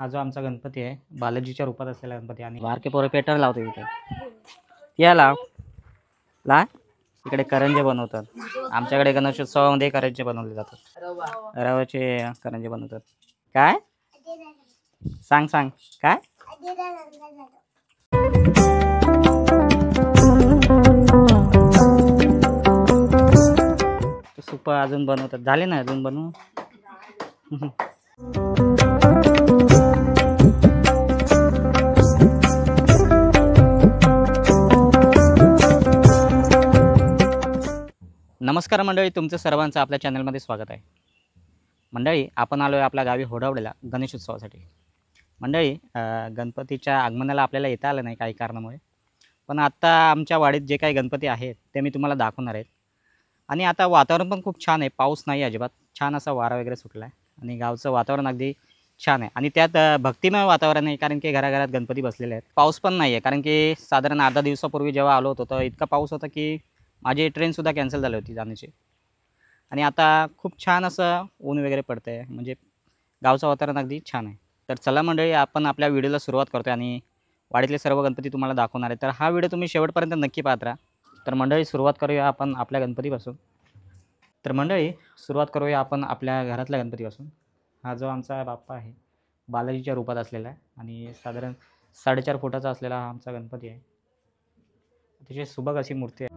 हा जो आमचा गणपती आहे बालाजीच्या रूपात असलेला गणपती आणि बारके पोरं पेटर लावतो इथे या लाव ला इकडे करंजे बनवतात. आमच्याकडे गणेशोत्सवामध्ये करंजे बनवले जातात. रव्याचे करंजे बनवतात. काय सांग सांग काय सूप अजून बनवतात. झाले ना अजून बनवून. नमस्कार मंडळी, तुमचं सर्वांचं आपल्या चॅनलमध्ये स्वागत आहे. मंडळी, आपण आलो आहे आपल्या गावी होडावळेला गणेशोत्सवासाठी. मंडळी, गणपतीच्या आगमनाला आपल्याला येता आलं नाही काही कारणामुळे, पण आत्ता आमच्या वाडीत जे काही गणपती आहेत ते मी तुम्हाला दाखवणार आहेत. आणि आता वातावरण पण खूप छान आहे, पाऊस नाही अजिबात, छान असा वारा वगैरे सुटला आहे आणि गावचं वातावरण अगदी छान आहे. आणि त्यात भक्तिमय वातावरण आहे, कारण की घराघरात गणपती बसलेले आहेत. पाऊस पण नाही आहे, कारण की साधारण अर्धा दिवसापूर्वी जेव्हा आलो होतो तर इतका पाऊस होता की माझी ट्रेनसुद्धा कॅन्सल झाली होती जाण्याची. आणि आता खूप छान असं ऊन वगैरे पडतं आहे, म्हणजे गावचं वातावरण अगदी छान आहे. तर चला मंडळी, आपण आपल्या व्हिडिओला सुरुवात करतो आहे आणि वाडीतले सर्व गणपती तुम्हाला दाखवणार आहे. तर हा व्हिडिओ तुम्ही शेवटपर्यंत नक्की पाहत राहा. तर मंडळी, सुरुवात करूया आपण आपल्या गणपतीपासून. तर मंडळी, सुरुवात करूया आपण आपल्या घरातल्या गणपतीपासून. हा जो आमचा बाप्पा आहे बालाजीच्या रूपात असलेला आहे आणि साधारण 4.5 फुटाचा असलेला हा आमचा गणपती आहे. अतिशय सुबक अशी मूर्ती आहे.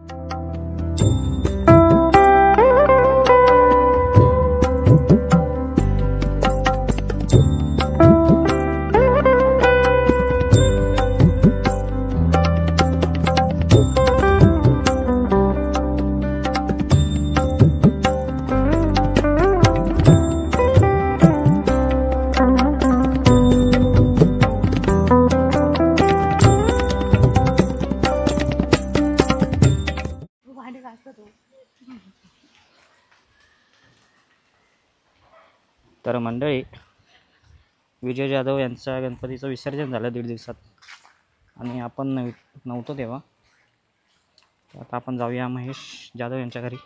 तर मंडळी, विजय जाधव यांच्या गणपतीचं विसर्जन झालं 1.5 दिवसात आणि आपण नव्हतो तेव्हा. तर आता आपण जाऊया महेश जाधव यांच्या घरी.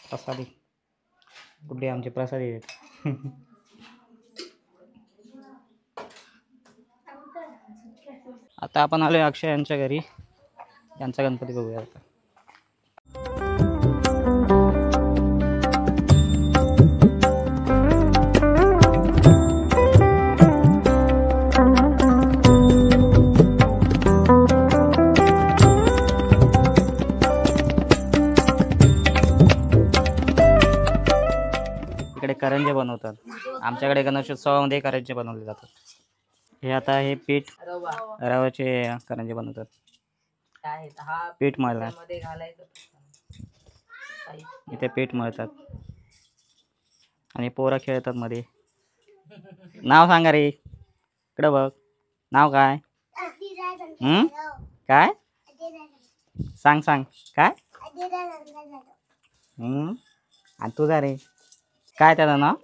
प्रसादी गुड्डे आमचे प्रसादी आहेत. आता आपण आलोय अक्षय यांच्या घरी. यांचा गणपती बघूया आता. इकडे करंजे बनवतात. आमच्याकडे गणेशोत्सवामध्ये करंजे बनवले जातात. हे आता हे पीठ रव्याचे करंजे बनवतात. पीठ मळतात, इथे पीठ मळतात आणि पोरं खेळतात मध्ये. नाव सांगा रे, इकडं बघ, नाव काय? काय सांग सांग काय? आणि तुझा रे काय त्याचं नाव?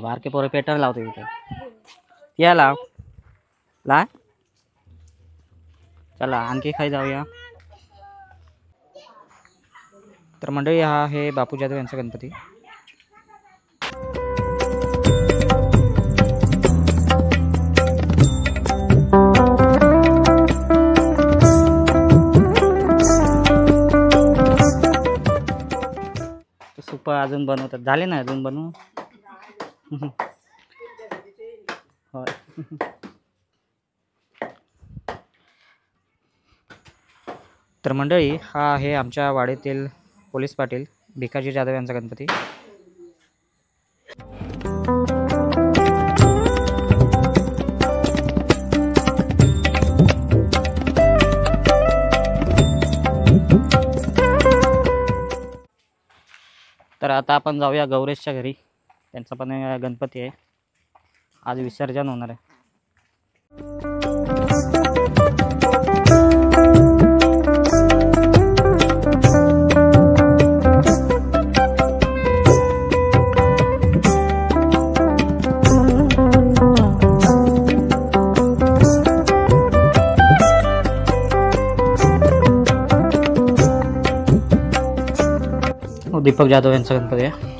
बारके पोरं पेटर लावतो इथे या लाव ला. चला आणखी खाई जाऊया. तर मंडळी, हा आहे बापू जाधव यांचा गणपती. सूप अजून बनवतात. झाले ना अजून बनवून. होय. तर मंडळी, हा आहे आमच्या वाडीतील पोलीस पाटील भिकाजी जाधव यांचा गणपती. तर आता आपण जाऊया गौरेशच्या घरी. त्यांचा पण गणपती आहे, आज विसर्जन होणार आहे. दीपक जाधव यांचा गणपती आहे.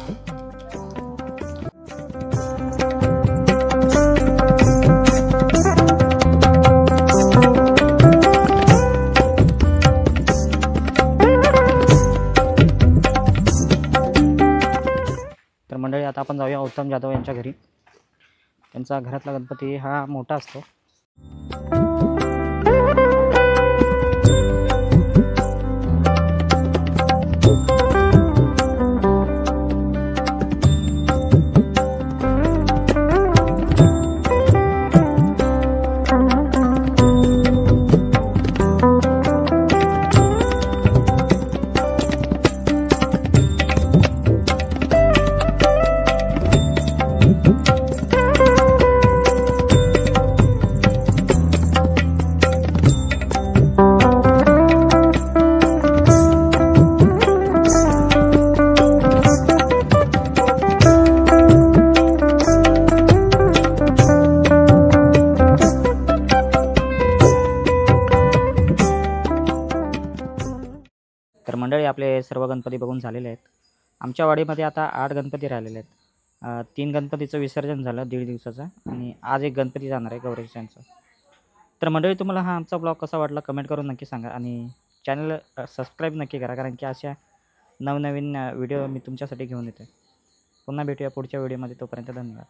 तर मंडळी आता आपण जाऊया उत्तम जाधव यांच्या घरी. त्यांचा घरातला गणपती हा मोठा असतो. तर मंडळी आपले सर्व गणपती बघून झालेले आहेत. आमच्या वाडीमध्ये आता 8 गणपती राहिलेले आहेत. 3 गणपतीचं विसर्जन झालं 1.5 दिवसाचं आणि आज एक गणपती जाणार आहे गौरीश यांचा. तर मंडळी तुम्हाला हा आमचा ब्लॉग कसा वाटला कमेंट करून नक्की सांगा आणि चॅनल सबस्क्राईब नक्की करा, कारण की अशा नवनवीन व्हिडिओ मी तुमच्यासाठी घेऊन येते. पुन्हा भेटूया पुढच्या व्हिडिओमध्ये. तोपर्यंत धन्यवाद.